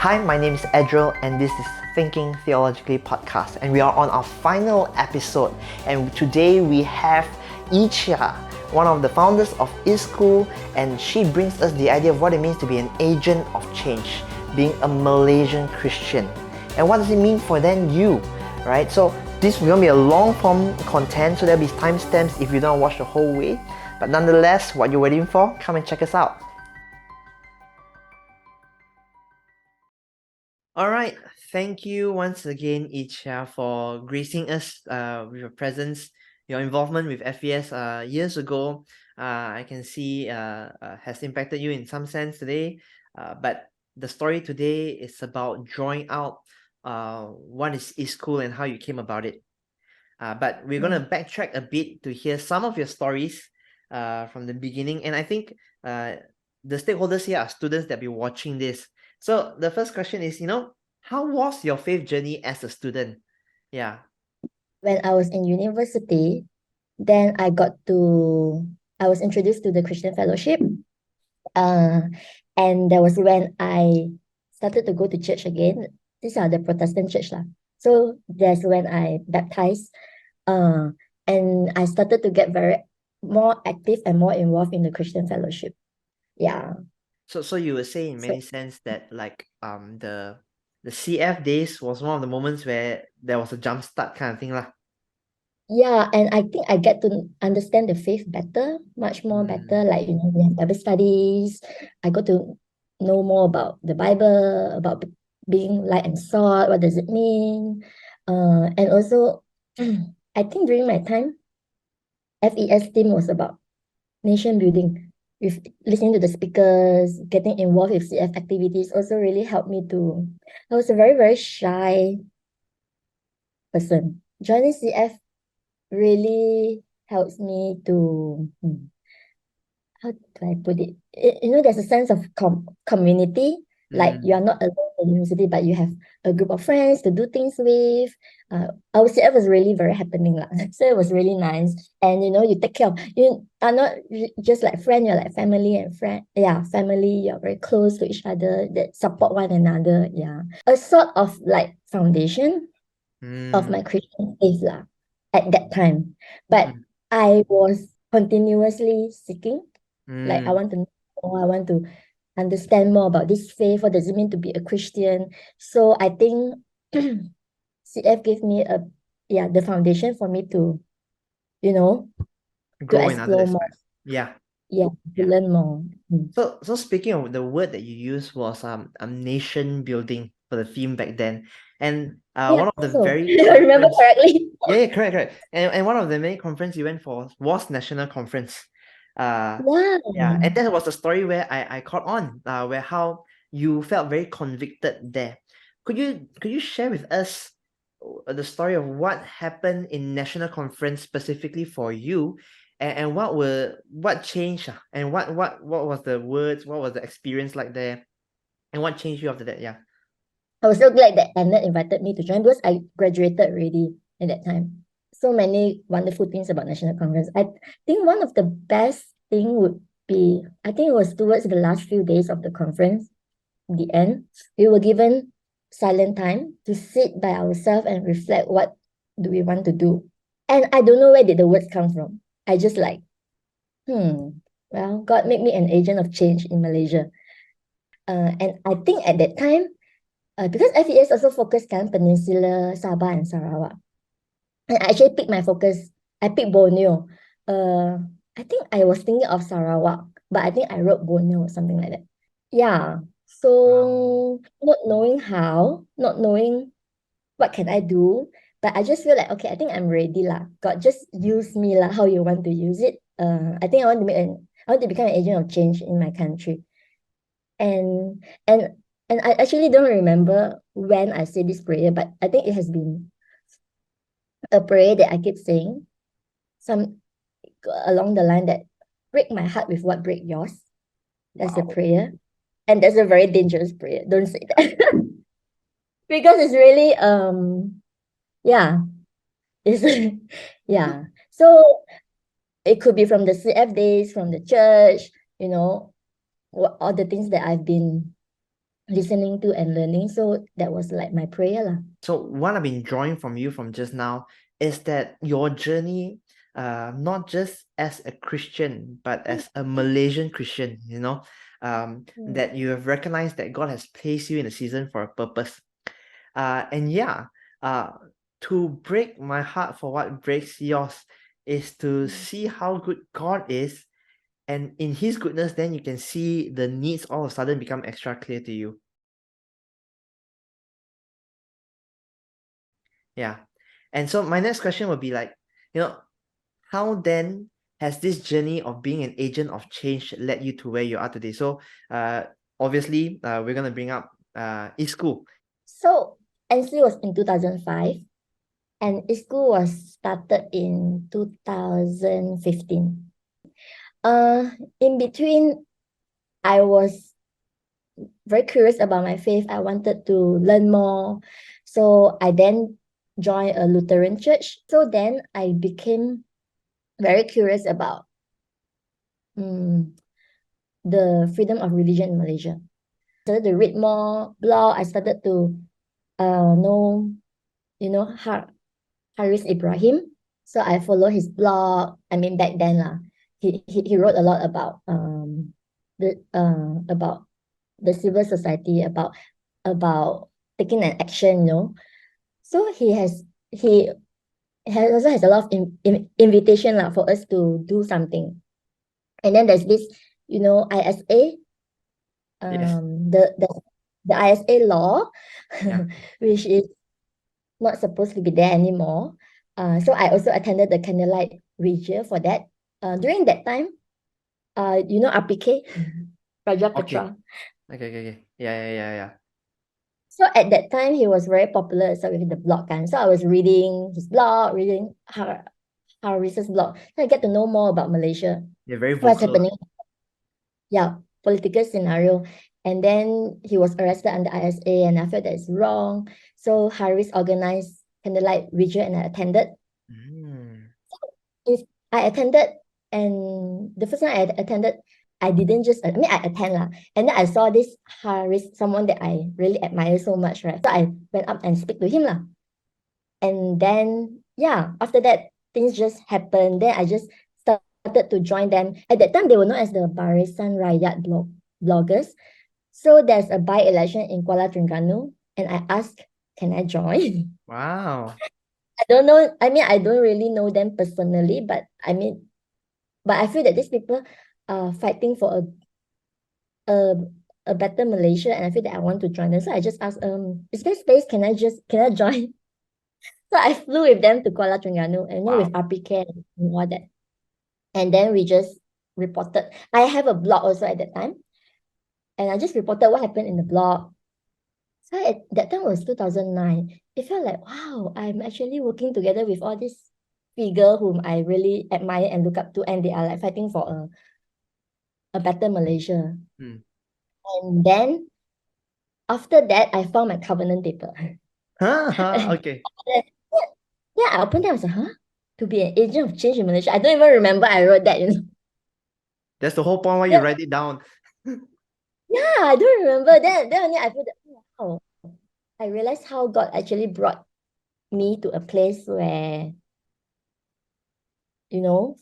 Hi, my name is Edril, and this is Thinking Theologically podcast, and we are on our final episode. And today we have Icha, one of the founders of Iskul, and she brings us the idea of what it means to be an agent of change, being a Malaysian Christian, and what does it mean for then you, right? So this will be a long form content, so there'll be timestamps if you don't watch the whole way. But nonetheless, what you're waiting for? Come and check us out. All right, thank you once again, Icha, for gracing us with your presence, your involvement with FES years ago. I can see has impacted you in some sense today. But the story today is about drawing out what is Iskul and how you came about it. But we're gonna backtrack a bit to hear some of your stories from the beginning, and I think the stakeholders here are students that be watching this. So the first question is, how was your faith journey as a student? Yeah. When I was in university, then I was introduced to the Christian fellowship. And that was when I started to go to church again. These are the Protestant church lah. So that's when I baptized. And I started to get very more active and more involved in the Christian fellowship. Yeah. So you would say in So many sense that like the CF days was one of the moments where there was a jump start kind of thing lah. yeah, and I think I get to understand the faith better, much more better. Like, we have Bible studies. I got to know more about the Bible, about being light and salt. What does it mean? And also, I think during my time, FES team was about nation building. With listening to the speakers, getting involved with CF activities also really helped me to. I was a very, very shy person. Joining CF really helps me to how do I put it? There's a sense of community. Like you are not alone in university, but you have a group of friends to do things with. I would say it was really very happening lah. So it was really nice. And you take care of you are not just like friend, you're like family and friend. Yeah, family, you're very close to each other that support one another. Yeah. A sort of like foundation of my Christian faith lah at that time. But I was continuously seeking. Like I want to know more, I want to understand more about this faith. What does it mean to be a Christian? So I think CF gave me the foundation for me to, you know, to Grow in other explore more. aspects. Yeah. Yeah, to Yeah. learn more. So speaking of the word that you used was nation building for the theme back then, and Yeah, one of the so very I remember conference correctly. yeah, correct, and one of the many conference you went for was national conference, yeah, Yeah. and that was the story where I caught on where how you felt very convicted there. Could you share with us the story of what happened in national conference specifically for you, and what changed, and what was the words, what was the experience like there, and what changed you after that? Yeah. I was so glad that Annette invited me to join because I graduated already at that time. So many wonderful things about National Conference. I think one of the best thing would be, I think it was towards the last few days of the conference, the end, we were given silent time to sit by ourselves and reflect what do we want to do. And I don't know where did the words come from. I just like, well, God made me an agent of change in Malaysia. And I think at that time, because FES also focused on Peninsula, Sabah, and Sarawak. And I actually picked my focus. I picked Borneo. I think I was thinking of Sarawak, but I think I wrote Borneo or something like that. Yeah. So not knowing how, not knowing what can I do, but I just feel like okay, I think I'm ready lah. God just use me lah. How you want to use it? I think I want to become an agent of change in my country. And and and I actually don't remember when I said this prayer, but I think it has been a prayer that I keep saying, some along the line that break my heart with what break yours. That's a Wow. prayer. And that's a very dangerous prayer. Don't say that. Because it's really yeah. It's yeah. So it could be from the CF days, from the church, all the things that I've been listening to and learning. So that was like my prayer lah. So what I've been drawing from you from just now is that your journey, not just as a Christian, but as a Malaysian Christian, that you have recognized that God has placed you in a season for a purpose. And yeah, to break my heart for what breaks yours is to see how good God is, and in His goodness, then you can see the needs all of a sudden become extra clear to you. Yeah. And so my next question would be like, how then has this journey of being an agent of change led you to where you are today? So obviously we're gonna bring up Iskul. So NC was in 2005 and Iskul was started in 2015. In between, I was very curious about my faith. I wanted to learn more. So I then joined a Lutheran church. So then I became very curious about the freedom of religion in Malaysia. I started to read more blog. I started to know, Haris Ibrahim. So I follow his blog. I mean, back then he wrote a lot about the civil society, about taking an action, So he also has a lot of invitation for us to do something. And then there's this, ISA, Yes. the ISA law, Yeah. which is not supposed to be there anymore. So I also attended the candlelight vigil for that. During that time, RPK, Raja Okay. Putra. Okay. Yeah. So at that time, he was very popular so with the blog. So I was reading his blog, reading Haris's blog. So I get to know more about Malaysia, You're very what's vocal. happening. Yeah, political scenario. And then he was arrested under ISA, and I felt that it's wrong. So Haris organized candlelight vigil, and I attended. Mm. If I attended, and the first time I attended, I didn't just, I mean, I attend lah. And then I saw this Haris, someone that I really admire so much, right? So I went up and speak to him lah. And then, yeah, after that, things just happened. Then I just started to join them. At that time, they were known as the Barisan Rakyat bloggers. So there's a by-election in Kuala Terengganu, and I asked, can I join? Wow. I don't know. I mean, I don't really know them personally, but I feel that these people are fighting for a a better Malaysia, and I feel that I want to join them. So I just asked, is there space? Can I join? So I flew with them to Kuala Terengganu, and with Wow. RPK and all that. And then we just reported. I have a blog also at that time, and I just reported what happened in the blog. So at that time was 2009. It felt like, wow, I'm actually working together with all these figure whom I really admire and look up to, and they are like fighting for a better Malaysia. Mm. And then after that, I found my covenant paper. Okay. Yeah, I opened it. I was like, huh? To be an agent of change in Malaysia. I don't even remember I wrote that. That's the whole point why you Then, write it down. yeah, I don't remember. Then only I feel that, wow, I realized how God actually brought me to a place where,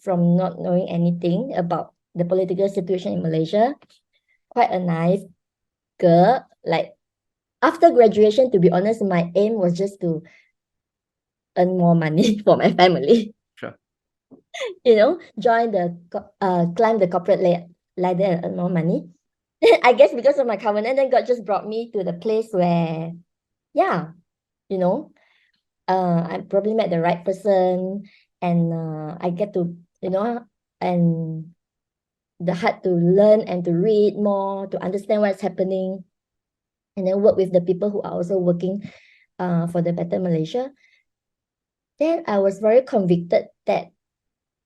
from not knowing anything about the political situation in Malaysia, quite a naive girl. Like, after graduation, to be honest, my aim was just to earn more money for my family. Sure. Join climb the corporate ladder and earn more money. I guess because of my covenant, then God just brought me to the place where, yeah, I probably met the right person, and I get to, and the heart to learn and to read more, to understand what's happening, and then work with the people who are also working for the better Malaysia. Then I was very convicted that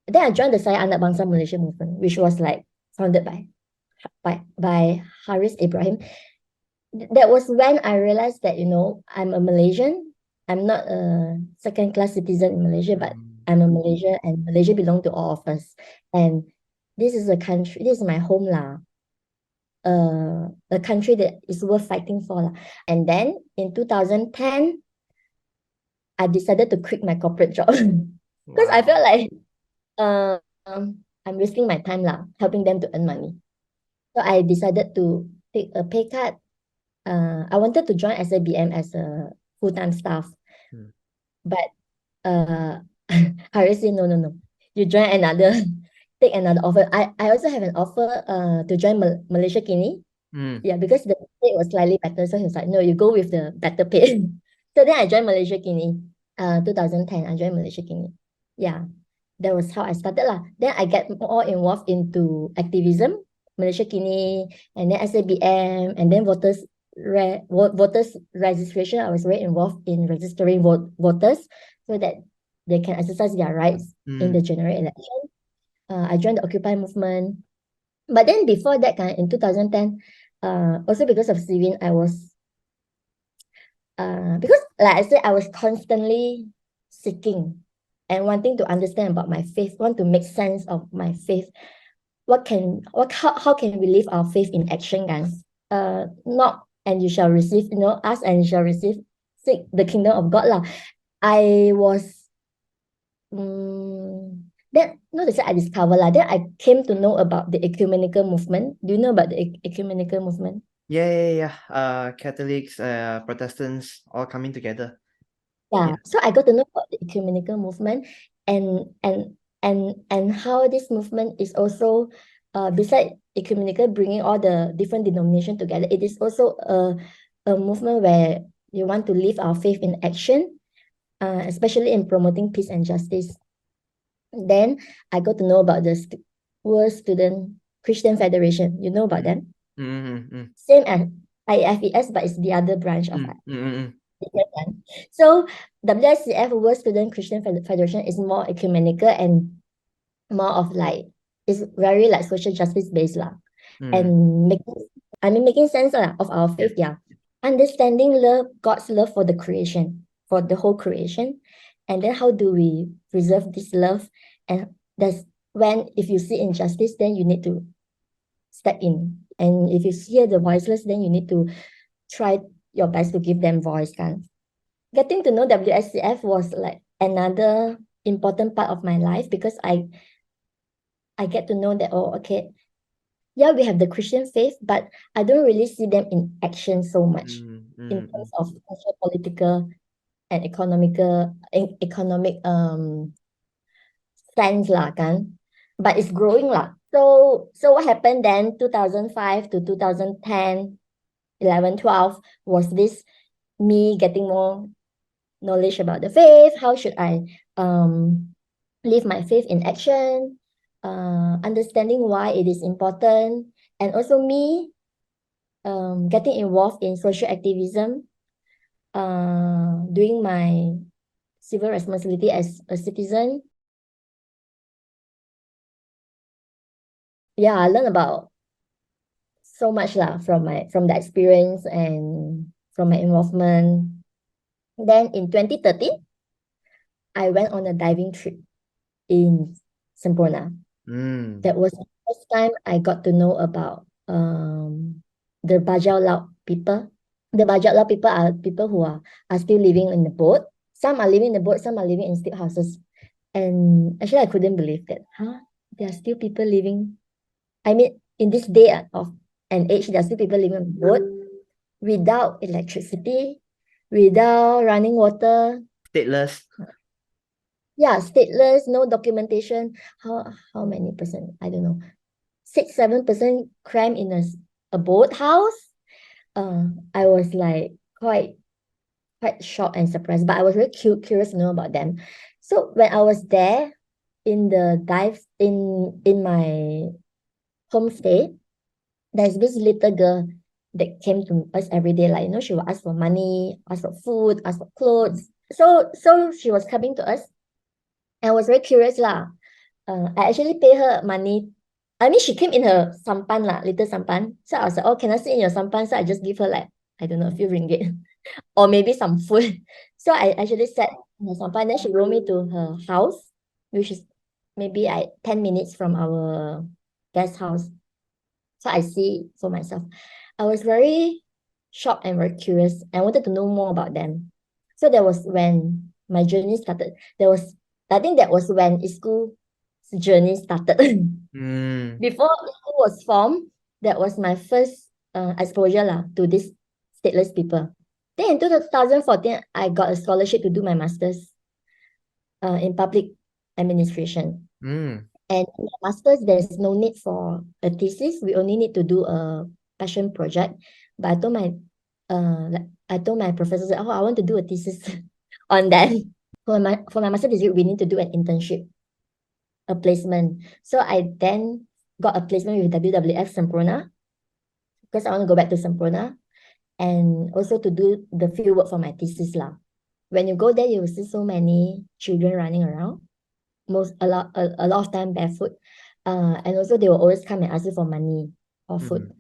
then I joined the Saya Anak Bangsa Malaysia movement, which was like founded by Haris Ibrahim. That was when I realized that, I'm a Malaysian. I'm not a second-class citizen in Malaysia, but I'm a Malaysian, and Malaysia belongs to all of us. And this is a country, this is my home lah. a country that is worth fighting for lah. And then in 2010, I decided to quit my corporate job because I felt Wow. like I'm wasting my time lah, helping them to earn money. So I decided to take a pay cut. I wanted to join SABM as a full-time staff, Mm. but Harry said, no, no, no. You join another, take another offer. I also have an offer to join Malaysia Kini. Mm. Yeah, because the pay was slightly better. So he was like, no, you go with the better pay. So then I joined Malaysia Kini. 2010, I joined Malaysia Kini. Yeah, that was how I started lah. Then I get more involved into activism, Malaysia Kini, and then SABM, and then voters registration. I was very involved in registering voters so that they can exercise their rights in the Mm. general election. I joined the Occupy movement. But then before that, in 2010, also because of Civil, I was because like I said, I was constantly seeking and wanting to understand about my faith, want to make sense of my faith. How can we live our faith in action, guys? Not and you shall receive, ask and you shall receive, seek the kingdom of God lah. I was then not to say I discovered lah. Then I came to know about the ecumenical movement. Do you know about the ecumenical movement? Yeah. Catholics, Protestants, all coming together. Yeah. Yeah. So I got to know about the ecumenical movement and how this movement is also beside ecumenical bringing all the different denominations together. It is also a movement where you want to live our faith in action, especially in promoting peace and justice. Then I got to know about the World Student Christian Federation. You know about Mm. them? Mm. Same as IFES, but it's the other branch of Mm. Mm. different one. So WSCF, World Student Christian Federation, is more ecumenical and more of like it's very like social justice based lah, Mm. and making sense lah of our Yeah. faith. Yeah, understanding God's love for the creation, for the whole creation, and then how do we preserve this love? And that's when if you see injustice, then you need to step in, and if you hear the voiceless, then you need to try your best to give them voice. Kan? Getting to know WSCF was like another important part of my life because I get to know that, oh, okay, yeah, we have the Christian faith, but I don't really see them in action so much in terms of social, political, and economic sense lah kan. But it's growing lah. So what happened then 2005 to 2010, 11, 12 was this me getting more knowledge about the faith. How should I live my faith in action? Understanding why it is important, and also me getting involved in social activism, doing my civil responsibility as a citizen. Yeah, I learned about so much lah from the experience and from my involvement. Then in 2013, I went on a diving trip in Semporna. Mm. That was the first time I got to know about the Bajau Laut people. The Bajau Laut people are people who are still living in the boat. Some are living in the boat, some are living in stick houses. And actually, I couldn't believe that. There are still people living. I mean, in this day of an age, there are still people living on the boat without electricity, without running water. Stateless. Yeah, stateless, no documentation. How many percent? I don't know. 6-7% crime in a boathouse. I was like quite shocked and surprised, but I was really curious to know about them. So when I was there in the dives in my homestay, there's this little girl that came to us every day. Like, she would ask for money, ask for food, ask for clothes. So she was coming to us, and I was very curious lah. I actually pay her money. I mean, she came in her sampan lah, little sampan. So I was like, oh, can I sit in your sampan? So I just give her like, I don't know, a few ringgit or maybe some food. So I actually sat in her sampan. Then she brought me to her house, which is maybe 10 minutes from our guest house. So I see for myself. I was very shocked and very curious. I wanted to know more about them. So that was when my journey started. I think that was when Iskul journey started. Before Iskul was formed, that was my first exposure to this stateless people. Then in 2014, I got a scholarship to do my master's in public administration. And in my master's, there's no need for a thesis. We only need to do a passion project. But I told my professor, oh, I want to do a thesis on that. For my master's degree, we need to do an internship, a placement. So I then got a placement with WWF Semprona because I want to go back to Semprona and also to do the field work for my thesis lah. When you go there, you will see so many children running around, a lot of time barefoot, and also they will always come and ask you for money or food.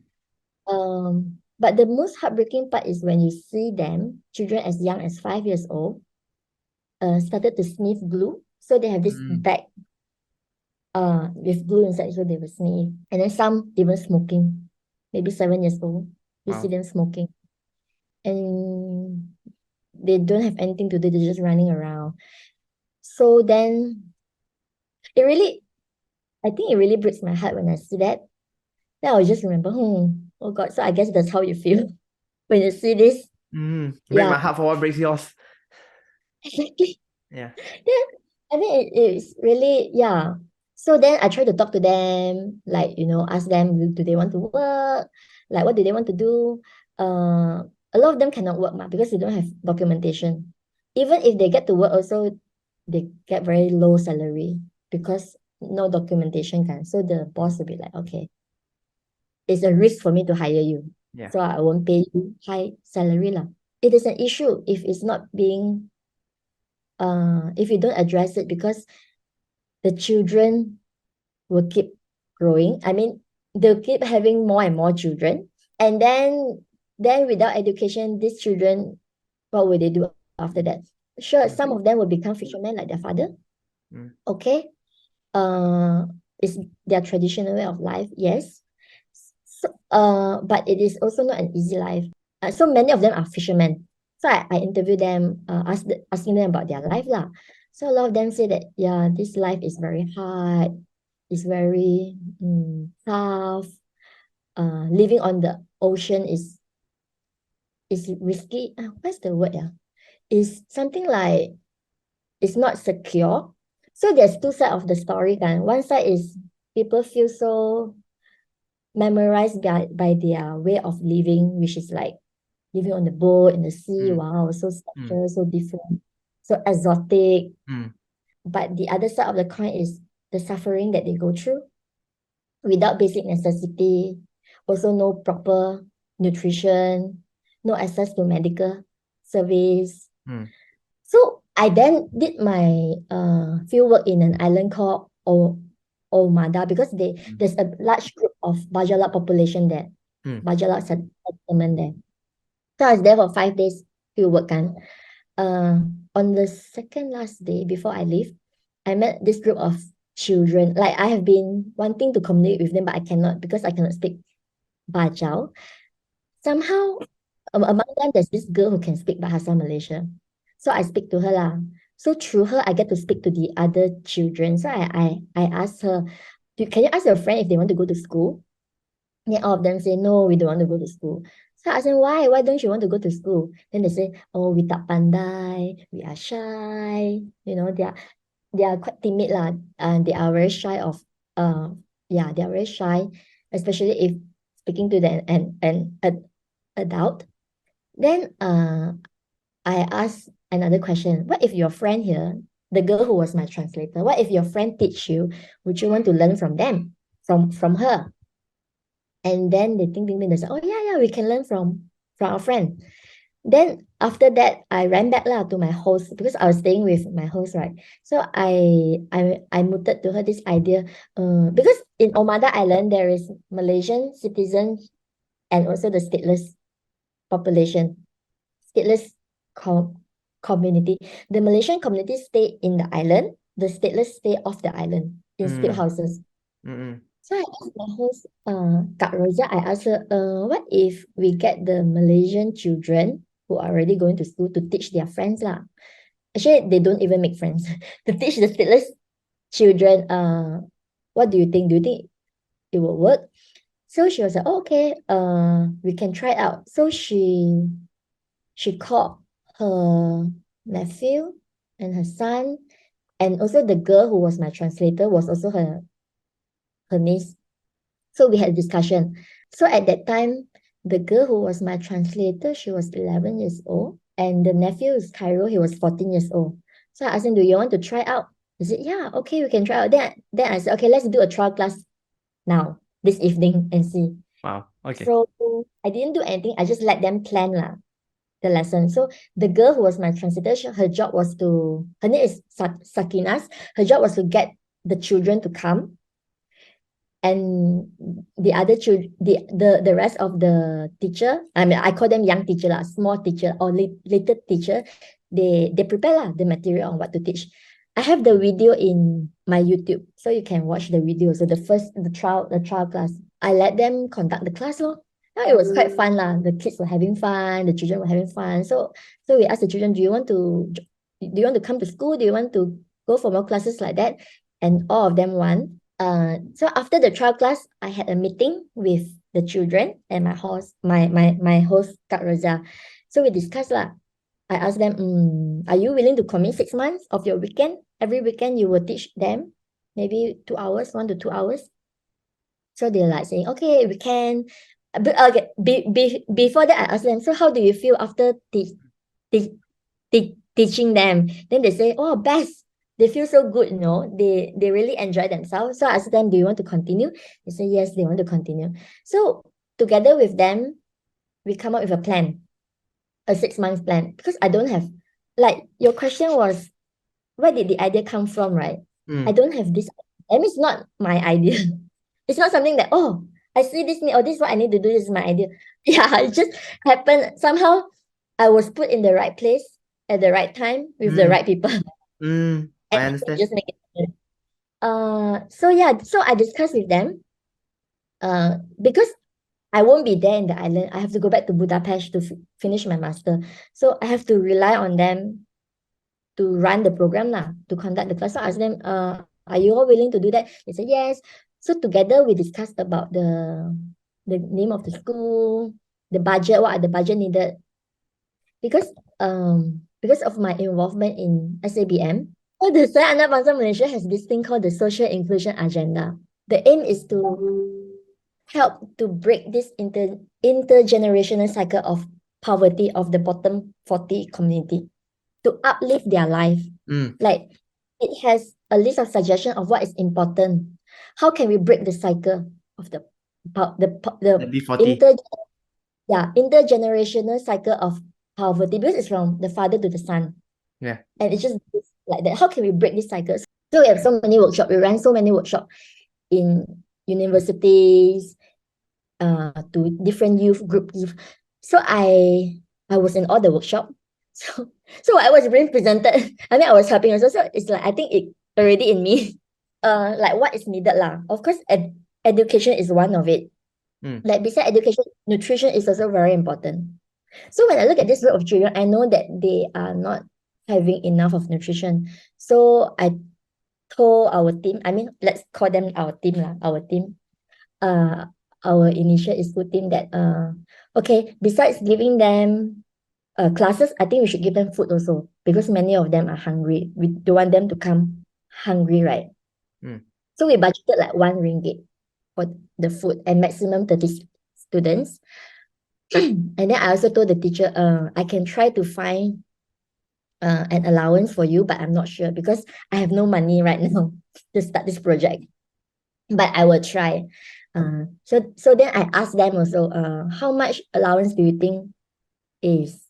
But the most heartbreaking part is when you see them, children as young as 5 years old, started to sniff glue. So they have this bag with glue inside, so they will sniff. And then some even smoking, maybe 7 years old. You see them smoking. And they don't have anything to do, they're just running around. So then I think it really breaks my heart when I see that. Then I'll just remember, oh God, so I guess that's how you feel when you see this. Break my heart for what breaks yours. Exactly. Yeah. Yeah. I think it's really, yeah. So then I try to talk to them, like, ask them, do they want to work? Like, what do they want to do? A lot of them cannot work because they don't have documentation. Even if they get to work also, they get very low salary because no documentation can. So the boss will be like, okay, it's a risk for me to hire you. Yeah. So I won't pay you high salary lah. It is an issue if it's not being if you don't address it, because the children will keep growing. I mean, they'll keep having more and more children. And then without education, these children, what will they do after that? Sure, some of them will become fishermen like their father. Okay. It's their traditional way of life, yes. So, but it is also not an easy life. So many of them are fishermen. So I interview them, asking them about their life lah. So a lot of them say that, yeah, this life is very hard. It's very tough. Living on the ocean is risky. What's the word? Yeah, is something like it's not secure. So there's two sides of the story. One side is people feel so memorized by their way of living, which is like living on the boat in the sea. Wow, so special, so different, so exotic. But the other side of the coin is the suffering that they go through without basic necessity, also no proper nutrition, no access to medical service. So I then did my field work in an island called Omada because there's a large group of Bajalak population there, Bajalak settlement there. So I was there for 5 days field work. On the second last day before I leave, I met this group of children. Like I have been wanting to communicate with them, but I cannot because I cannot speak Bajau. Somehow, among them, there's this girl who can speak Bahasa Malaysia. So I speak to her lah. So through her, I get to speak to the other children. So I asked her, can you ask your friend if they want to go to school? Then all of them say, no, we don't want to go to school. So I asked them, why? Why don't you want to go to school? Then they say, oh, we tak pandai, we are shy. They are quite timid lah. And they are very shy of, they are very shy, especially if speaking to an adult. Then I asked another question. What if your friend here, the girl who was my translator, what if your friend teach you, would you want to learn from them, from her? And then they think, they say, oh yeah, we can learn from our friend. Then after that, I ran back to my host because I was staying with my host, right? So I mooted to her this idea, because in Omada Island there is Malaysian citizens and also the stateless population, stateless community. The Malaysian community stay in the island. The stateless stay off the island in still houses. So I asked my host, Kak Rosa, I asked her, what if we get the Malaysian children who are already going to school to teach their friends lah? Actually, they don't even make friends. To teach the stateless children, what do you think? Do you think it will work? So she was like, oh, okay, we can try it out. So she called her nephew and her son, and also the girl who was my translator was also her niece. So we had a discussion. So at that time, the girl who was my translator, she was 11 years old, and the nephew is Cairo, he was 14 years old. So I asked him, do you want to try out? He said, yeah, okay, we can try out. Then I said, okay, let's do a trial class now, this evening, and see. Wow. Okay. So I didn't do anything. I just let them plan lah, the lesson. So the girl who was my translator, her job was to, her name is Sakinas. Her job was to get the children to come, and the other children, the rest of the teacher, I mean, I call them young teacher lah, small teacher or little teacher, they prepare lah the material on what to teach. I have the video in my YouTube, so you can watch the video. So the trial class, I let them conduct the class lor. Now it was quite fun lah. The kids were having fun, the children were having fun. So we asked the children, do you want to come to school? Do you want to go for more classes like that? And all of them want. So after the trial class, I had a meeting with the children and my host, my host, Kak Rosa. So we discussed lah. I asked them, are you willing to commit 6 months of your weekend? Every weekend you will teach them maybe 2 hours, 1 to 2 hours. So they're like saying, okay, we can. But okay, before that, I asked them, so how do you feel after teaching them? Then they say, oh, best. They feel so good, you know. They really enjoy themselves. So I asked them, do you want to continue? They say, yes, they want to continue. So together with them, we come up with a plan, a 6 month plan. Because I don't have, like, your question was, where did the idea come from, right? I don't have this. I mean, it's not my idea. It's not something that, oh, I see this need, or this is what I need to do. This is my idea. Yeah, it just happened. Somehow I was put in the right place at the right time with the right people. I And understand. just make it happen. So yeah, so I discussed with them. Because I won't be there in the island. I have to go back to Budapest to finish my master. So I have to rely on them to run the program lah, to conduct the class. So I asked them, are you all willing to do that? They said yes. So together we discussed about the name of the school, the budget, what are the budget needed. Because of my involvement in SABM, so the Saya Anak Bangsa Malaysia has this thing called the Social Inclusion Agenda. The aim is to help to break this intergenerational cycle of poverty of the bottom 40 community, to uplift their life. Like, it has a list of suggestions of what is important. How can we break the cycle of the B40. intergenerational cycle of poverty, because it's from the father to the son. Yeah. And it's just like that. How can we break this cycle? So we have so many workshops. We ran so many workshops in universities, to different youth groups. So I was in all the workshop. So I was being presented. I mean, I was helping also. So it's like, I think it already in me. Like, what is needed lah. Of course, education is one of it. Like, beside education, nutrition is also very important. So when I look at this group of children, I know that they are not having enough of nutrition. So I told our team, I mean, let's call them our team lah, our initial Iskul team, that okay, besides giving them classes, I think we should give them food also, because many of them are hungry. We don't want them to come hungry, right? So we budgeted like RM1 for the food, and maximum 30 students. And then I also told the teacher, I can try to find an allowance for you, but I'm not sure because I have no money right now to start this project. But I will try. So then I asked them also, how much allowance do you think is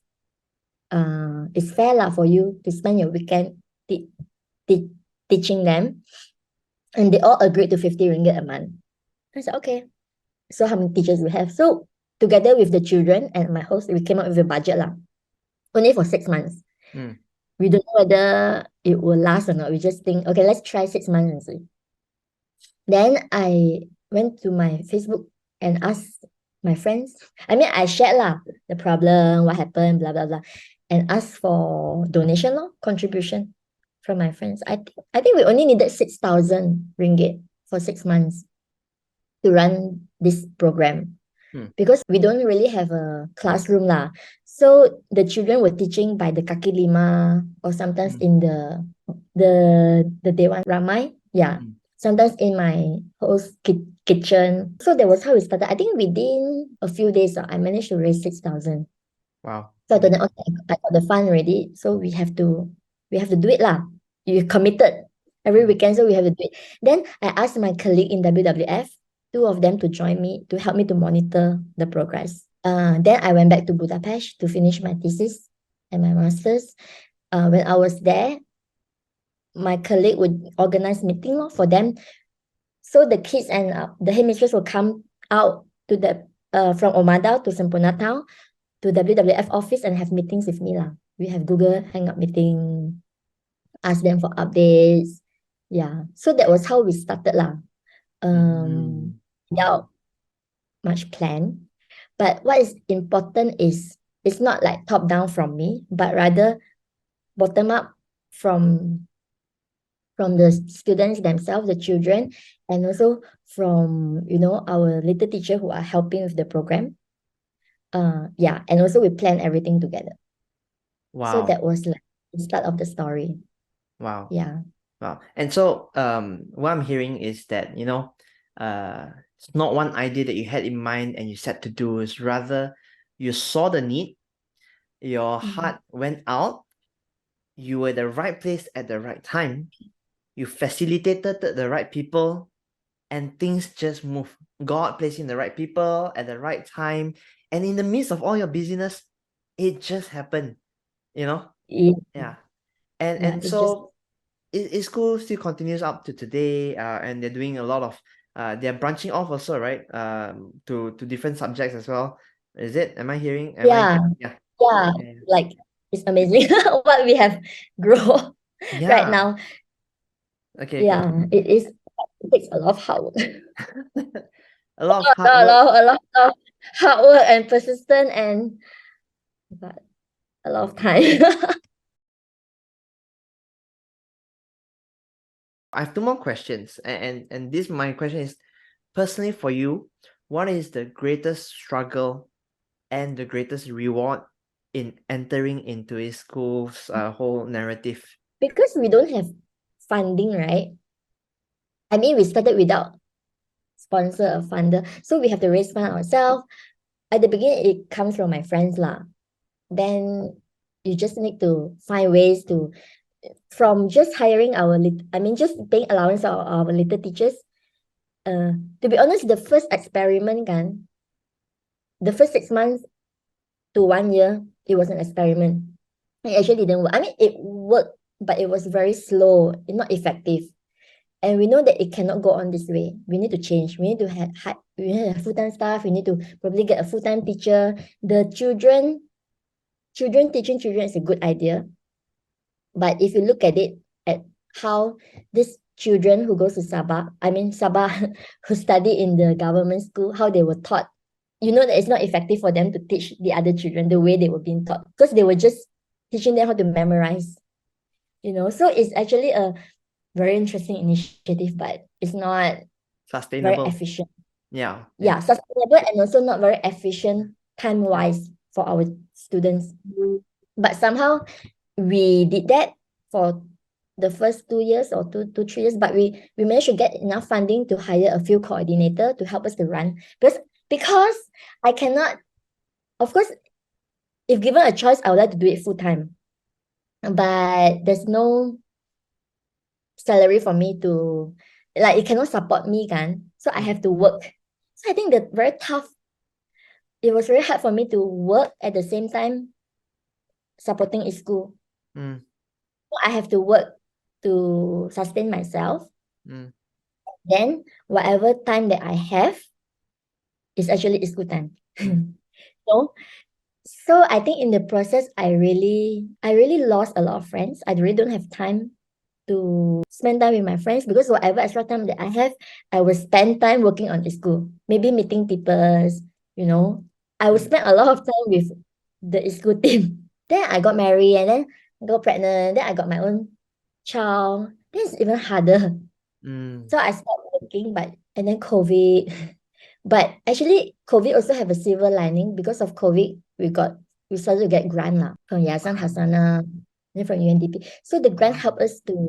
fair lah for you to spend your weekend teaching them? And they all agreed to RM50 a month. I said, okay. So how many teachers we have? So together with the children and my host, we came up with a budget lah. Only for 6 months. We don't know whether it will last or not. We just think, okay, let's try 6 months and see. Then went to my Facebook and asked my friends. I mean, I shared lah the problem, what happened, blah blah blah, and asked for donation lor, contribution from my friends. I think we only needed 6,000 ringgit for 6 months to run this program. Because we don't really have a classroom lah. So the children were teaching by the kaki lima or sometimes in the Dewan Ramai. Yeah. Sometimes in my host kitchen. So that was how we started. I think within a few days, I managed to raise 6,000. Wow. So I told them, okay, I got the fund already. So we have to do it lah. You committed every weekend, so we have to do it. Then I asked my colleague in WWF, two of them to join me to help me to monitor the progress. Then I went back to Budapest to finish my thesis and my master's. When I was there, my colleague would organize meeting for them. So the kids and the headmistress will come out to the from Omada to Sempurna Town to WWF office and have meetings with me lah. We have Google Hangout meeting, ask them for updates. Yeah. So that was how we started lah. Without much plan. But what is important is it's not like top down from me, but rather bottom up from the students themselves, the children, and also from our little teacher who are helping with the program. Yeah, and also we plan everything together. So Wow. that was like the start of the story. Wow. Yeah. Wow. And so what I'm hearing is that, it's not one idea that you had in mind and you set to do, is rather you saw the need, your heart went out, you were at the right place at the right time, you facilitated the right people, and things just move. God placing the right people at the right time, and in the midst of all your busyness, it just happened, Yeah. Yeah. Yeah, And it's just so Iskul still continues up to today, and they're doing a lot of they're branching off also, right? To different subjects as well. Is it? Am I hearing? yeah, Yeah. yeah, Yeah. like it's amazing what we have grown right Yeah. now. Okay. Yeah, it takes a lot of hard work. A lot of hard work. A lot of hard work and persistent and but a lot of time. I have two more questions, and this my question is personally for you, what is the greatest struggle and the greatest reward in entering into Iskul's whole narrative? Because we don't have funding, right? I mean, we started without sponsor or funder, so we have to raise fund ourselves. At the beginning, it comes from my friends lah. Then you just need to find ways to, from just hiring just paying allowance of our little teachers. To be honest, the first experiment the first 6 months to 1 year, it was an experiment. It actually didn't work. I mean, it worked, but it was very slow, not effective. And we know that it cannot go on this way. We need to change. We need to have full-time staff. We need to probably get a full-time teacher. The teaching children is a good idea. But if you look at it, at how these children who goes to Sabah, who study in the government school, how they were taught, that it's not effective for them to teach the other children the way they were being taught, because they were just teaching them how to memorize. So it's actually a very interesting initiative, but it's not very Sustainable. efficient. Yeah. Yeah, sustainable and also not very efficient time-wise for our students. But somehow we did that for the first 2 years or 3 years, but we managed to get enough funding to hire a few coordinator to help us to run. Because I cannot, of course, if given a choice, I would like to do it full-time. But there's no salary for me to, like, it cannot support me, so I have to work. So I think that it was very hard for me to work at the same time supporting Iskul. So I have to work to sustain myself. Then whatever time that I have is actually Iskul time. So I think in the process, I really lost a lot of friends. I really don't have time to spend time with my friends, because whatever extra time that I have, I will spend time working on the school, maybe meeting people, you know. I will spend a lot of time with the school team. Then I got married and then got pregnant. Then I got my own child. Then it's even harder. Mm. So I stopped working, but and then COVID. But actually, COVID also have a silver lining. Because of COVID, we started to get grant lah from Yayasan Hasana, then from UNDP. So the grant help us to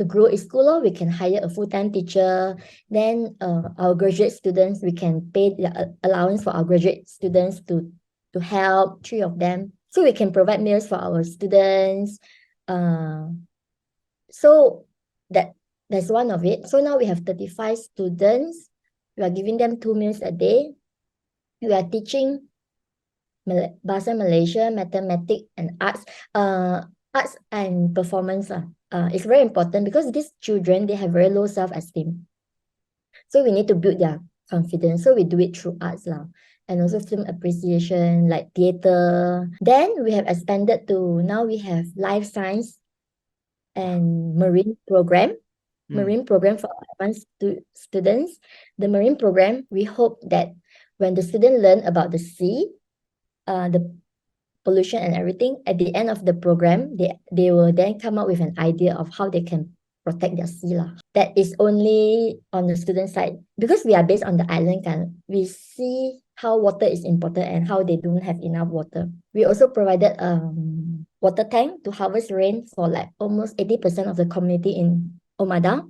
grow a school lor. We can hire a full-time teacher. Then our graduate students, we can pay the allowance for our graduate students to help, 3 of them. So we can provide meals for our students. So that's one of it. So now we have 35 students. We are giving them 2 meals a day. We are teaching Bahasa Malaysia, mathematics, and arts. Arts and performance. It's very important because these children, they have very low self-esteem. So we need to build their confidence. So we do it through arts lah. And also film appreciation, like theater. Then we have expanded to, now we have life science and marine program. Marine program for advanced students. The marine program, we hope that when the student learn about the sea, the pollution and everything, at the end of the program, they will then come up with an idea of how they can protect their sea lah. That is only on the student side, because we are based on the island kan. We see how water is important and how they don't have enough water. We also provided water tank to harvest rain for like almost 80% of the community in Omada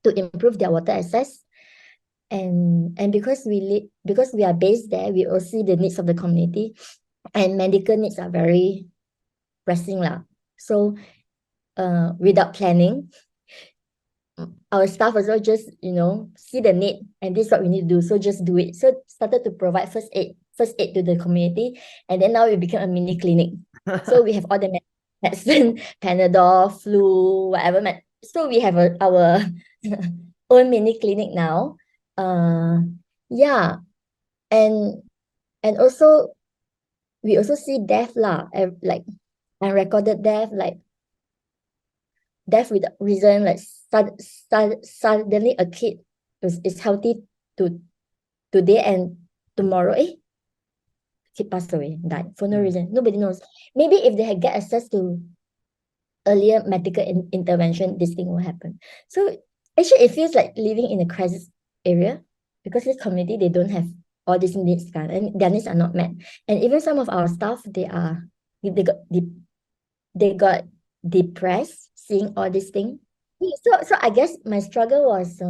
to improve their water access. And because we are based there, we also see the needs of the community, and medical needs are very pressing lah. So without planning, our staff also just see the need and this is what we need to do, so just do it. So started to provide first aid to the community, and then now we become a mini clinic. So we have all the medicine, Panadol, flu, whatever. So we have our own mini clinic now. Yeah, and also we also see death lah, like unrecorded death, like death with reason, like suddenly a kid is healthy today and tomorrow kid passed away, died for no reason. Nobody knows. Maybe if they had get access to earlier medical intervention, this thing will happen. So actually it feels like living in a crisis area, because this community, they don't have all these needs and their needs are not met. And even some of our staff, they got depressed seeing all these things. So I guess my struggle was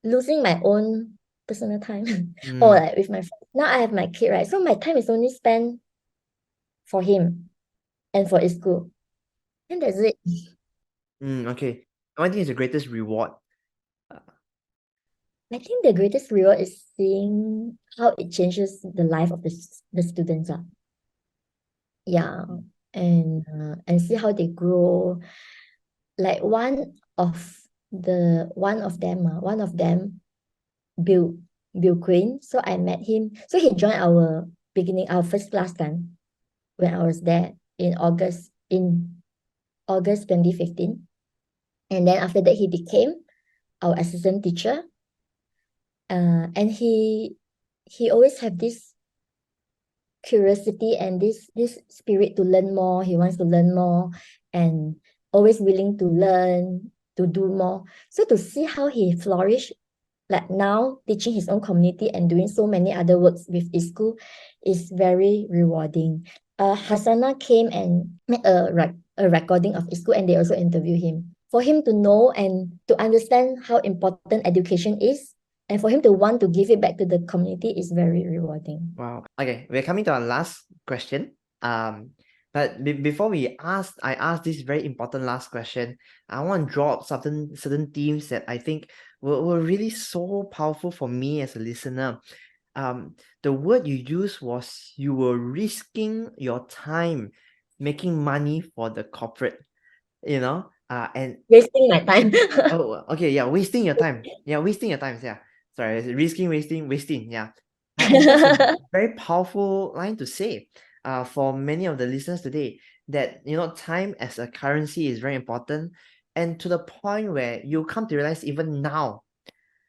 losing my own personal time or like with my friends. Now I have my kid, right? So my time is only spent for him and for his school. And that's it. Okay. I think it's the greatest reward. I think the greatest reward is seeing how it changes the life of the students. Yeah. And see how they grow. Like one of them, Bill Quinn. So I met him. So he joined our first class then when I was there in August 2015. And then after that he became our assistant teacher. And he always have this curiosity and this spirit to learn more. He wants to learn more and always willing to learn, to do more. So to see how he flourished, like now teaching his own community and doing so many other works with Iskul, is very rewarding. Hasana came and made a recording of Iskul, and they also interviewed him. For him to know and to understand how important education is, and for him to want to give it back to the community, is very rewarding. Wow. Okay, we're coming to our last question. But before I ask this very important last question, I want to draw up certain themes that I think were really so powerful for me as a listener. The word you used was you were risking your time making money for the corporate, and Wasting my time. oh, okay, yeah, wasting your time. Yeah, wasting your time. Yeah, sorry, risking, wasting. Yeah, and that's a very powerful line to say. For many of the listeners today, that, you know, time as a currency is very important, and to the point where you come to realize even now,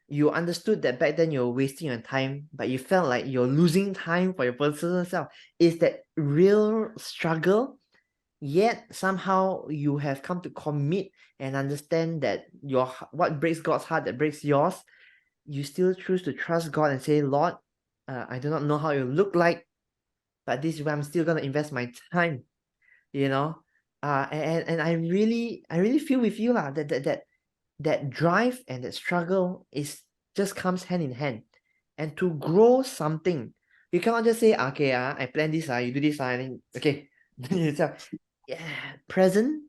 you understood that back then you're wasting your time, but you felt like you're losing time for your personal self. Is that real struggle? Yet somehow you have come to commit and understand that what breaks God's heart that breaks yours. You still choose to trust God and say, Lord, I do not know how you look like, but this is where I'm still gonna invest my time. You know, and I really feel with you lah, that drive and that struggle is just comes hand in hand. And to grow something, you cannot just say, okay, I plan this, you do this, and then, okay, yeah, present,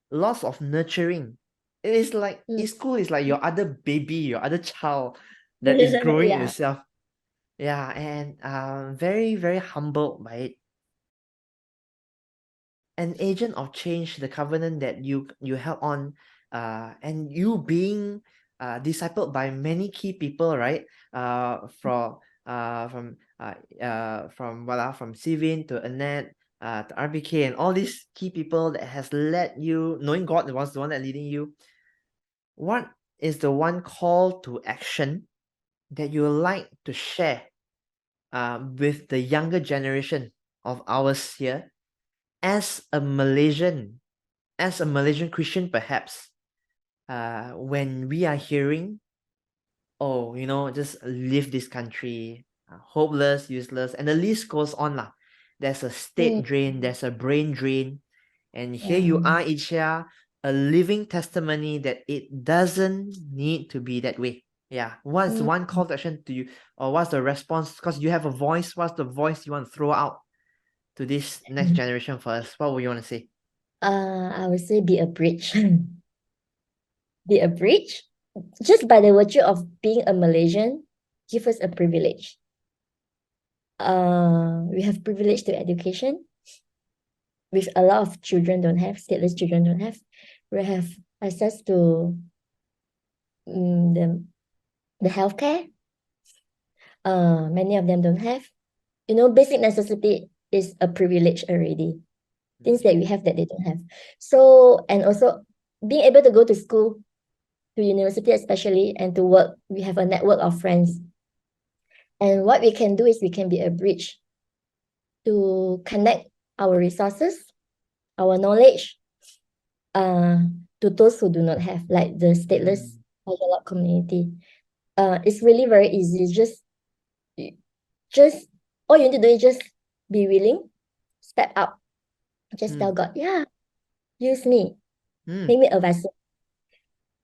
lots of nurturing. It is like Mm. Iskul is like your other baby, your other child that is growing Yeah. itself. Yeah, and very, very humbled by it. An agent of change, the covenant that you held on, and you being discipled by many key people, right? From Sivin to Annette, to RBK, and all these key people that has led you, knowing God was the one that leading you. What is the one call to action that you like to share with the younger generation of ours here, as a Malaysian, Christian, perhaps, when we are hearing, oh, you know, just leave this country, hopeless, useless, and the list goes on lah. There's a state Mm. drain, there's a brain drain, and here you Yeah. are, Ichia, a living testimony that it doesn't need to be that way. Yeah, what's Mm. one call to action to you, or what's the response? Because you have a voice, what's the voice you want to throw out to this next generation first? What would you want to say? I would say be a bridge. Be a bridge. Just by the virtue of being a Malaysian, give us a privilege. We have privilege to education, which a lot of children don't have, stateless children don't have. We have access to the healthcare. Many of them don't have. You know, basic necessity is a privilege already. Things that we have that they don't have. So, and also being able to go to school, to university especially, and to work, we have a network of friends. And what we can do is we can be a bridge to connect our resources, our knowledge, to those who do not have, like the stateless Tagalog community. It's really very easy. Just all you need to do is just be willing, step up, just tell God, yeah, use me, make me a vessel,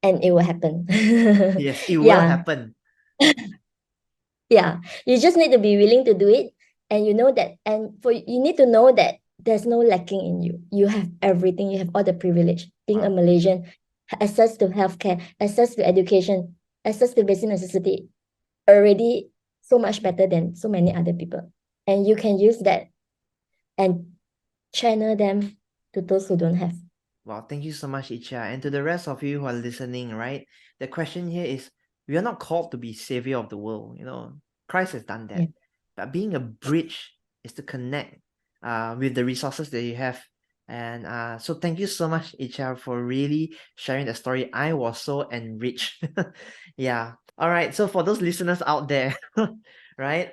and it will happen. Yes, it will Yeah. happen. Yeah, you just need to be willing to do it, and you know that, and for you need to know that there's no lacking in you. You have everything. You have all the privilege. Being a Wow. Malaysian, access to healthcare, access to education, access to basic necessity, already so much better than so many other people. And you can use that and channel them to those who don't have. Wow, thank you so much, Icha. And to the rest of you who are listening, right? The question here is, we are not called to be savior of the world. You know, Christ has done that. Yeah. But being a bridge is to connect with the resources that you have. And so thank you so much, Icha, for really sharing the story. I was so enriched. Yeah. All right. So for those listeners out there, right?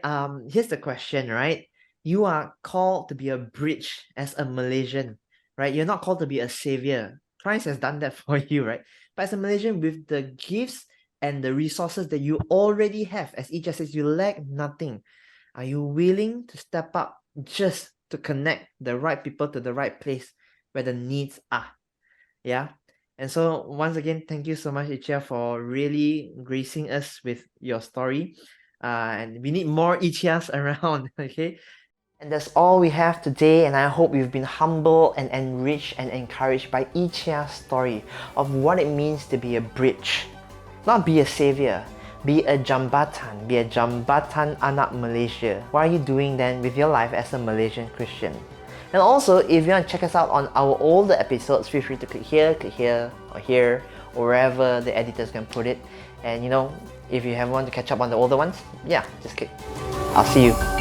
Here's the question, right? You are called to be a bridge as a Malaysian, right? You're not called to be a savior. Christ has done that for you, right? But as a Malaysian, with the gifts and the resources that you already have, as Icha says, you lack nothing. Are you willing to step up just to connect the right people to the right place where the needs are? Yeah. And so once again, thank you so much, Ichia, for really gracing us with your story. And we need more Ichias around, okay? And that's all we have today, and I hope you've been humbled and enriched and encouraged by Ichia's story of what it means to be a bridge. Not be a savior, be a jambatan anak Malaysia. What are you doing then with your life as a Malaysian Christian? And also, if you want to check us out on our older episodes, feel free to click here, or here, or wherever the editors can put it. And you know, if you want to catch up on the older ones, yeah, just click. I'll see you.